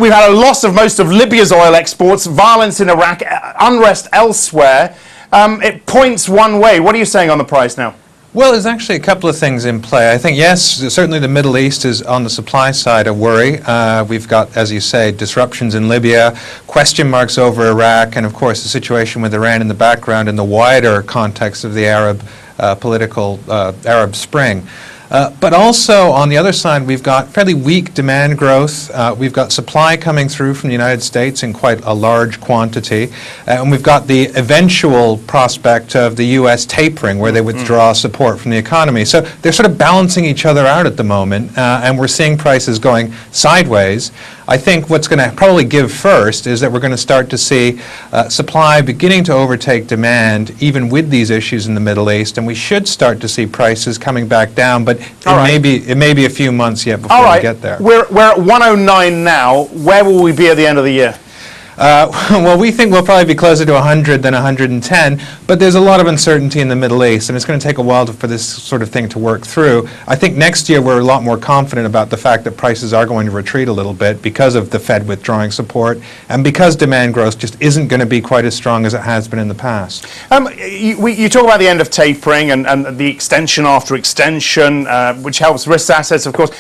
we've had a loss of most of Libya's oil exports, violence in Iraq, unrest elsewhere. It points one way. What are you saying on the price now? Well, there's actually a couple of things in play. I think, yes, certainly the Middle East is on the supply side a worry. We've got, as you say, disruptions in Libya, question marks over Iraq, and of course the situation with Iran in the background in the wider context of the Arab Arab Spring. But also, on the other side, we've got fairly weak demand growth. We've got supply coming through from the United States in quite a large quantity. And we've got the eventual prospect of the U.S. tapering, where they withdraw support from the economy. So they're sort of balancing each other out at the moment, and we're seeing prices going sideways. I think what's going to probably give first is that we're going to start to see supply beginning to overtake demand, even with these issues in the Middle East, and we should start to see prices coming back down, but it may be a few months yet before we get there. We're at 109 now. Where will we be at the end of the year? Well, we think we'll probably be closer to 100 than 110, but there's a lot of uncertainty in the Middle East, and it's going to take a while for this sort of thing to work through. I think next year we're a lot more confident about the fact that prices are going to retreat a little bit because of the Fed withdrawing support, and because demand growth just isn't going to be quite as strong as it has been in the past. You talk about the end of tapering and the extension after extension, which helps risk assets, of course.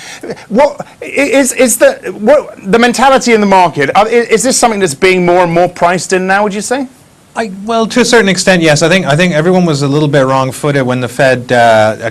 What is the mentality in the market? Is this something that's being more and more priced in now, would you say? Well, to a certain extent, yes. I think everyone was a little bit wrong-footed when the Fed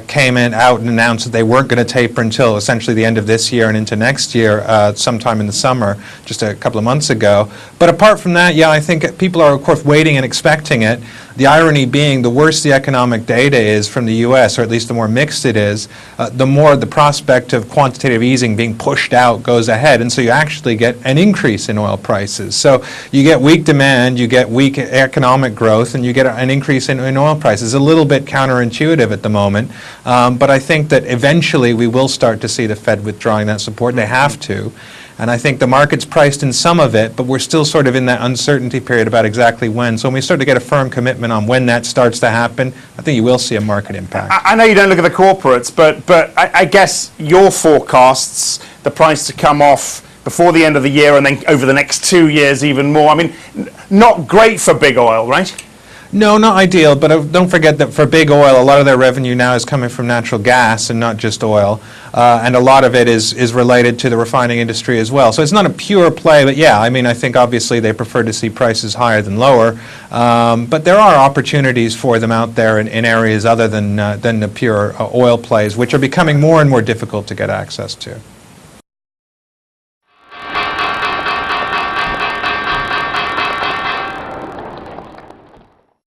came out and announced that they weren't going to taper until essentially the end of this year and into next year, sometime in the summer, just a couple of months ago. But apart from that, yeah, I think people are, of course, waiting and expecting it. The irony being, the worse the economic data is from the U.S., or at least the more mixed it is, the more the prospect of quantitative easing being pushed out goes ahead, and so you actually get an increase in oil prices. So you get weak demand, you get weak economic growth, and you get an increase in oil prices. A little bit counterintuitive at the moment, but I think that eventually we will start to see the Fed withdrawing that support. They have to. And I think the market's priced in some of it, but we're still sort of in that uncertainty period about exactly when. So when we start to get a firm commitment on when that starts to happen, I think you will see a market impact. I know you don't look at the corporates, but I guess your forecasts, the price to come off before the end of the year and then over the next 2 years even more. I mean, not great for big oil, right? No, not ideal, but don't forget that for big oil, a lot of their revenue now is coming from natural gas and not just oil, and a lot of it is related to the refining industry as well. So it's not a pure play, but yeah, I mean, I think obviously they prefer to see prices higher than lower, but there are opportunities for them out there in areas other than the pure oil plays, which are becoming more and more difficult to get access to.